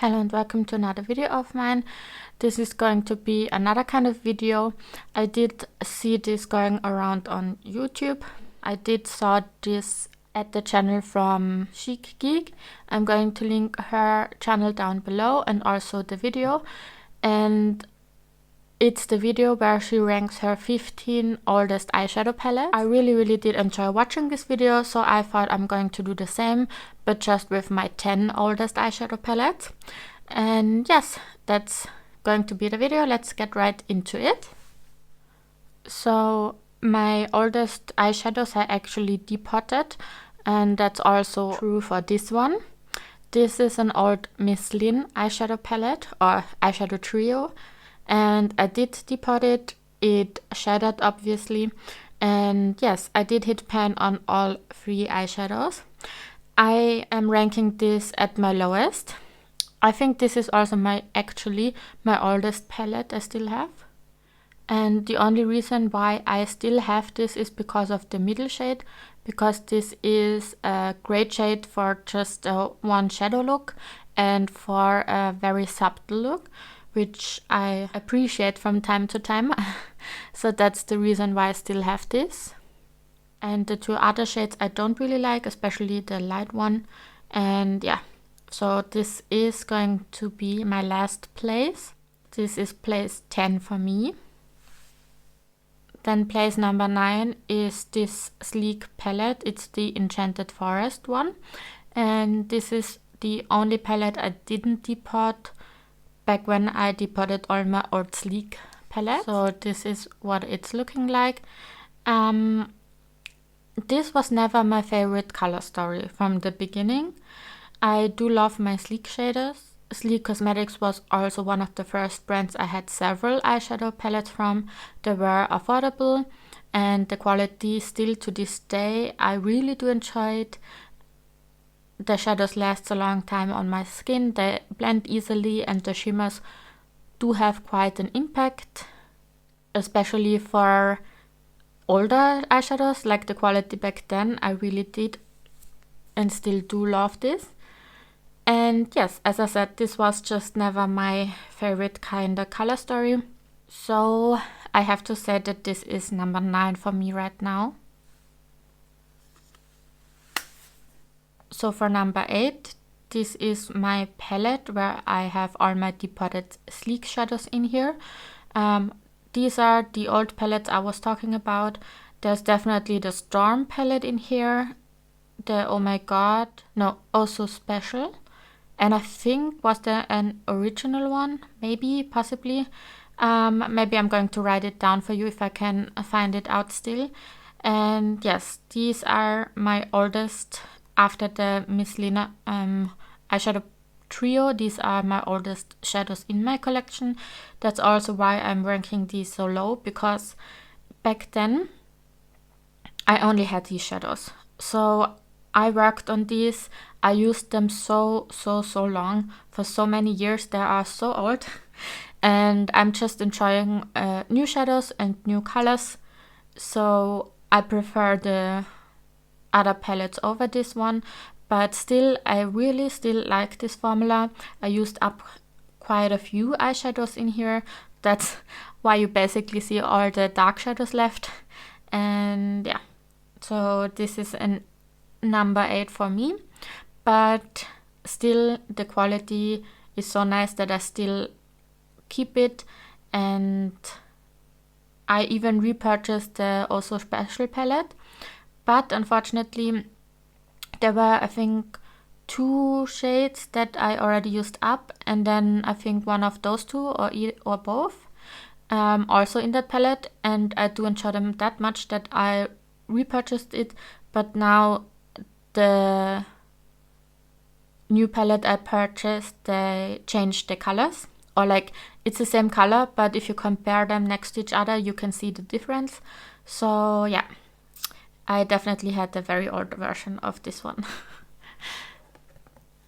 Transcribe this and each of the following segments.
Hello and welcome to another video of mine. This is going to be another kind of video. I did see this going around on YouTube. I did saw this at the channel from Chic Geek. I'm going to link her channel down below and also the video. And it's the video where she ranks her 15 oldest eyeshadow palettes. I really did enjoy watching this video, so I thought I'm going to do the same, but just with my 10 oldest eyeshadow palettes. And yes, that's going to be the video. Let's get right into it. So my oldest eyeshadows I actually depotted, and that's also true for this one. This is an old Miss Lynn eyeshadow palette or eyeshadow trio. And I did depot it. It shadowed obviously. And yes, I did hit pan on all 3 eyeshadows. I am ranking this at my lowest. I think this is also actually my oldest palette I still have. And the only reason why I still have this is because of the middle shade. Because this is a great shade for just one shadow look and for a very subtle look, which I appreciate from time to time. So that's the reason why I still have this. And the 2 other shades I don't really like, especially the light one. And yeah, so this is going to be my last place. This is place 10 for me. Then place number 9 is this sleek palette. It's the Enchanted Forest one. And this is the only palette I didn't depot back when I depotted all my old sleek palettes. So this is what it's looking like. This was never my favorite color story from the beginning. I do love my sleek shaders. Sleek Cosmetics was also one of the first brands I had several eyeshadow palettes from. They were affordable and the quality still to this day I really do enjoy it. The shadows last a long time on my skin, they blend easily, and the shimmers do have quite an impact, especially for older eyeshadows. Like the quality back then, I really did and still do love this. And yes, as I said, this was just never my favorite kind of color story. So I have to say that this is number 9 for me right now. So for number 8, this is my palette where I have all my depotted sleek shadows in here. These are the old palettes I was talking about. There's definitely the Storm palette in here. The Oh My God, no, Oh So Special. And I think, was there an original one? Maybe, possibly. Maybe I'm going to write it down for you if I can find it out still. And yes, these are my oldest. After the Miss Lina eyeshadow trio, these are my oldest shadows in my collection. That's also why I'm ranking these so low, because back then I only had these shadows. So I worked on these. I used them so long, for so many years. They are so old. And I'm just enjoying new shadows and new colors. So I prefer the other palettes over this one, but still I really still like this formula. I used up quite a few eyeshadows in here. That's why you basically see all the dark shadows left. And yeah, so this is a number 8 for me, but still the quality is so nice that I still keep it. And I even repurchased the Also Special palette. But unfortunately, there were, I think, 2 shades that I already used up. And then I think one of those 2 or both also in that palette. And I do enjoy them that much that I repurchased it. But now the new palette I purchased, they changed the colors. Or like, it's the same color, but if you compare them next to each other, you can see the difference. So yeah. I definitely had the very old version of this one.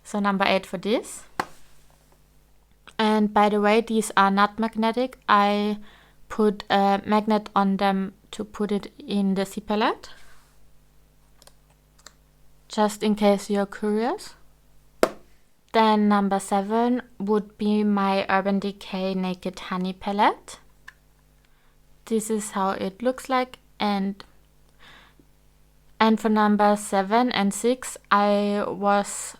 So number 8 for this. And by the way, these are not magnetic. I put a magnet on them to put it in the C palette. Just in case you're curious. Then number 7 would be my Urban Decay Naked Honey palette. This is how it looks like, and for number 7 and 6 I was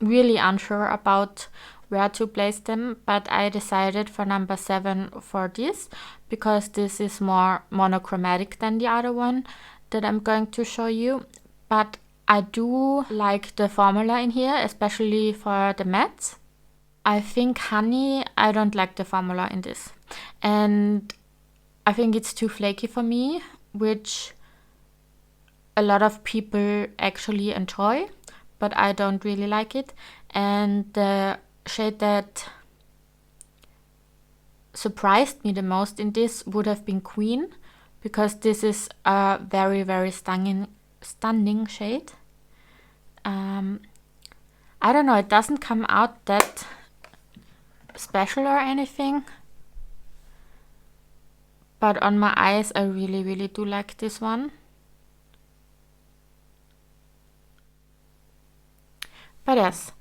really unsure about where to place them, but I decided for number 7 for this, because this is more monochromatic than the other one that I'm going to show you. But I do like the formula in here, especially for the mattes. I think Honey, I don't like the formula in this, and I think it's too flaky for me, which a lot of people actually enjoy, but I don't really like it. And the shade that surprised me the most in this would have been Queen, because this is a very, very stunning shade. I don't know, it doesn't come out that special or anything, but on my eyes I really, really do like this one. But yes,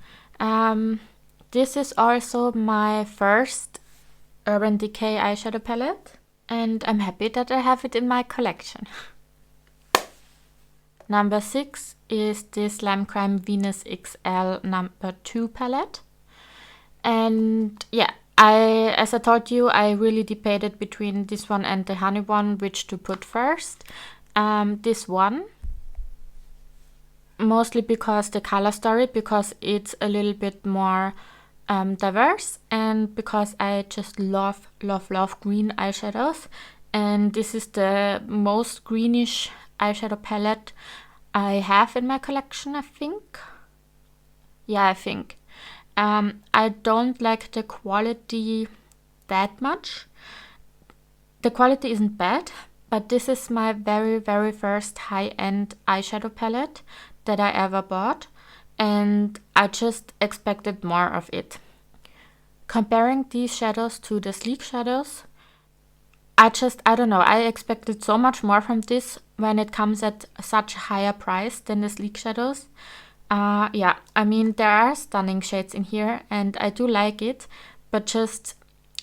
this is also my first Urban Decay eyeshadow palette, and I'm happy that I have it in my collection. Number 6 is this Lime Crime Venus XL number 2 palette. And yeah, as I told you, I really debated between this one and the Honey one, which to put first. This one, mostly because the color story, because it's a little bit more diverse, and because I just love green eyeshadows, and this is the most greenish eyeshadow palette I have in my collection, I think. Yeah, I think. I don't like the quality that much. The quality isn't bad, but this is my very, very first high-end eyeshadow palette that I ever bought, and I just expected more of it. Comparing these shadows to the sleek shadows, I don't know, I expected so much more from this when it comes at such a higher price than the sleek shadows. Yeah, I mean, there are stunning shades in here and I do like it, but just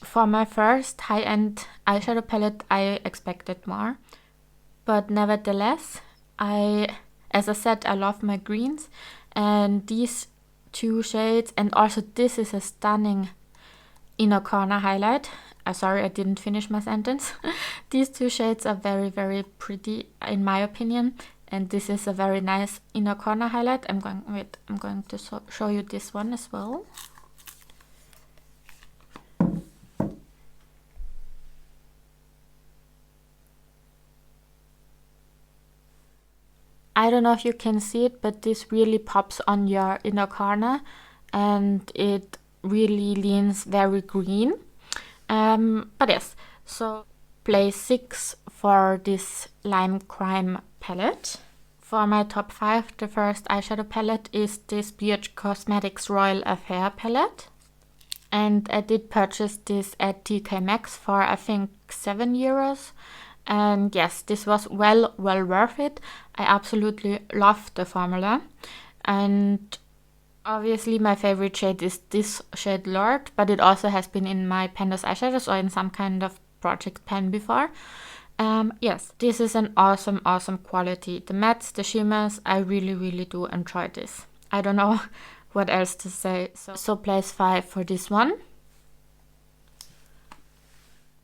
for my first high-end eyeshadow palette, I expected more. But nevertheless, as I said, I love my greens, and these two shades, and also this is a stunning inner corner highlight. Sorry, I didn't finish my sentence. These two shades are very, very pretty in my opinion, and this is a very nice inner corner highlight. I'm going to show you this one as well. I don't know if you can see it, but this really pops on your inner corner and it really leans very green. But yes, so place 6 for this Lime Crime palette. For my top 5, the first eyeshadow palette is this BH Cosmetics Royal Affair palette. And I did purchase this at TK Maxx for I think €7. And yes, this was well worth it. I absolutely love the formula. And obviously my favorite shade is this shade Lord, but it also has been in my Pandas eyeshadows or in some kind of project pen before. Yes, this is an awesome quality. The mattes, the shimmers, I really do enjoy this. I don't know what else to say. So place 5 for this one.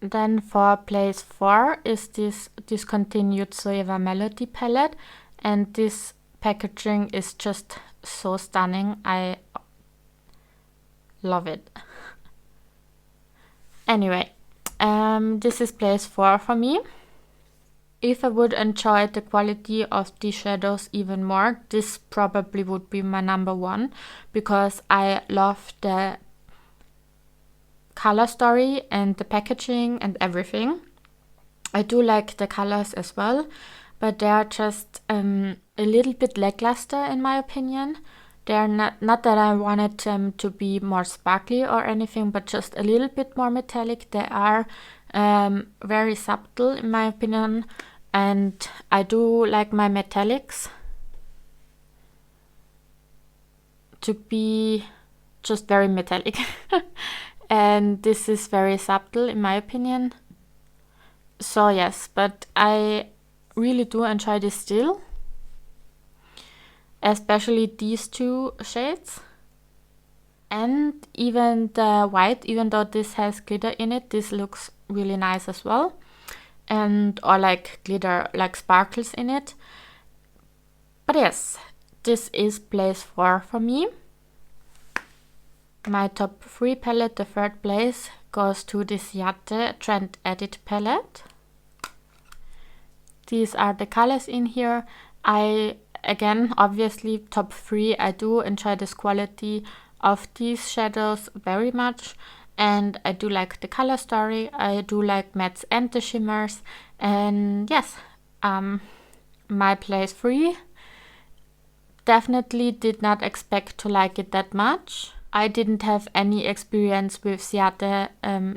Then for place 4 is this Discontinued Soeva Melody palette, and this packaging is just so stunning. I love it. Anyway, this is place 4 for me. If I would enjoy the quality of these shadows even more, this probably would be my number 1, because I love the color story and the packaging and everything. I do like the colors as well, but they are just a little bit lackluster in my opinion. They are not that I wanted them to be more sparkly or anything, but just a little bit more metallic. They are very subtle in my opinion, and I do like my metallics, to be just very metallic. And this is very subtle in my opinion. So yes, but I really do enjoy this still. Especially these two shades. And even the white, even though this has glitter in it, this looks really nice as well. And or like glitter, like sparkles in it. But yes, this is place 4 for me. My top 3 palette, the third place, goes to this Yatte Trend Edit palette. These are the colors in here. Again, obviously, top 3, I do enjoy this quality of these shadows very much. And I do like the color story. I do like mattes and the shimmers. And yes, my place 3. Definitely did not expect to like it that much. I didn't have any experience with Ciate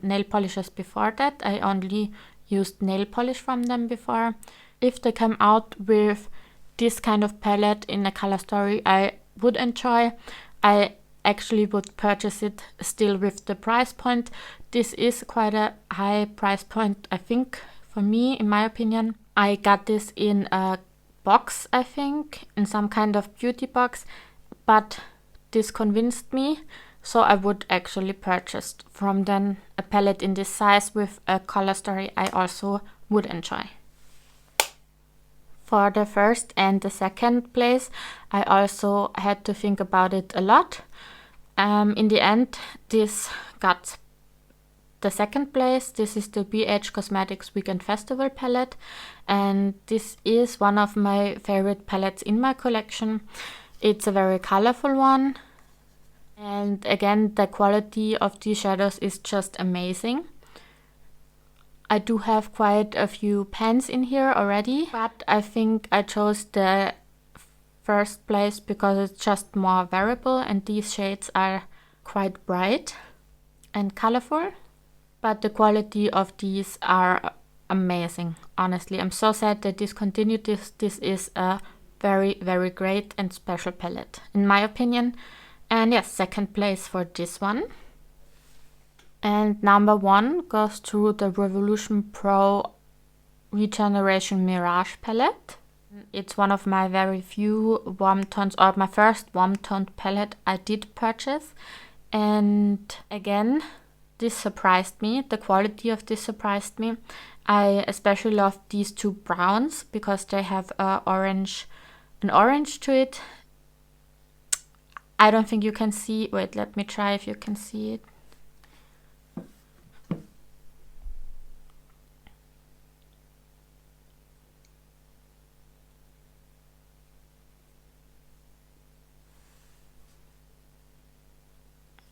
nail polishes before that. I only used nail polish from them before. If they come out with this kind of palette in a color story, I would enjoy. I actually would purchase it still with the price point. This is quite a high price point, I think, for me, in my opinion. I got this in a box, I think, in some kind of beauty box, but this convinced me, so I would actually purchase from them a palette in this size with a color story I also would enjoy. For the first and the second place, I also had to think about it a lot. In the end, this got the second place. This is the BH Cosmetics Weekend Festival palette, and this is one of my favorite palettes in my collection. It's a very colorful one, and again, the quality of these shadows is just amazing. I do have quite a few pans in here already, but I think I chose the first place because it's just more variable and these shades are quite bright and colorful. But the quality of these are amazing. Honestly, I'm so sad they discontinued this. This is a very, very great and special palette, in my opinion. And yes, second place for this one. And number 1 goes to the Revolution Pro Regeneration Mirage palette. It's one of my very few warm tones, or my first warm toned palette I did purchase. And again, this surprised me. The quality of this surprised me. I especially love these two browns because they have an orange to it. I don't think you can see. Wait, let me try if you can see it.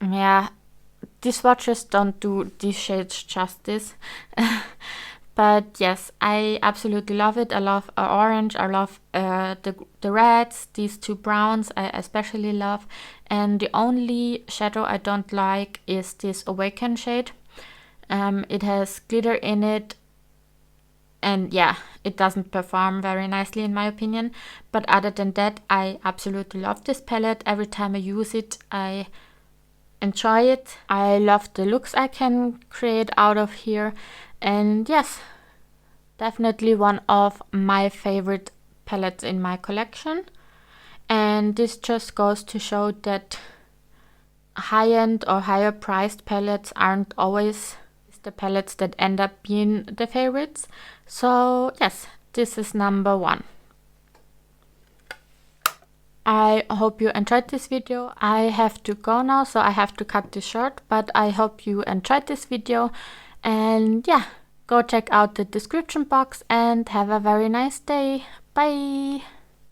Yeah, these swatches don't do these shades justice. But yes, I absolutely love it. I love orange, I love the reds, these two browns I especially love. And the only shadow I don't like is this Awaken shade. It has glitter in it, and yeah, it doesn't perform very nicely in my opinion. But other than that, I absolutely love this palette. Every time I use it, I enjoy it. I love the looks I can create out of here. And yes, definitely one of my favorite palettes in my collection. And this just goes to show that high-end or higher priced palettes aren't always the palettes that end up being the favorites. So yes, this is number 1. I hope you enjoyed this video. I have to go now, so I have to cut this short, but I hope you enjoyed this video. And yeah, go check out the description box and have a very nice day. Bye!